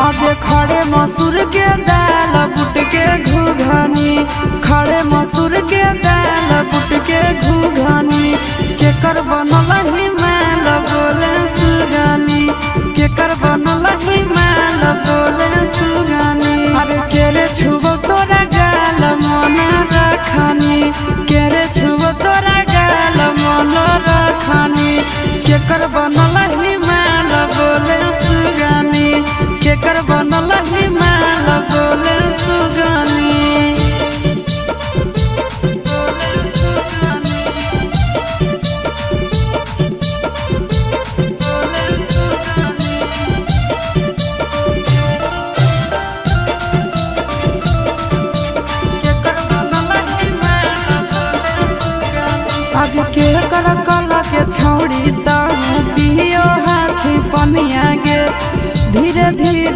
आगे खड़े मसूर के दाल बुट के घुघनी, खड़े मसूर के दाल बुट के घुघनी, केकर बनल हिमाल बोले सुगानी, केकर बनल हिमाल बोले सुगानी। अरे केरे छुबो तोरा गाल मन रखनी, केरे छुबो तोरा गाल मन रखनी, केकर बनल हिमाल बोले सुगानी, केकर बनल हिमाल बोले सुगानी। आगे के कर कला के छौड़ी पियो हाथी पनिया गे, धीरे धीरे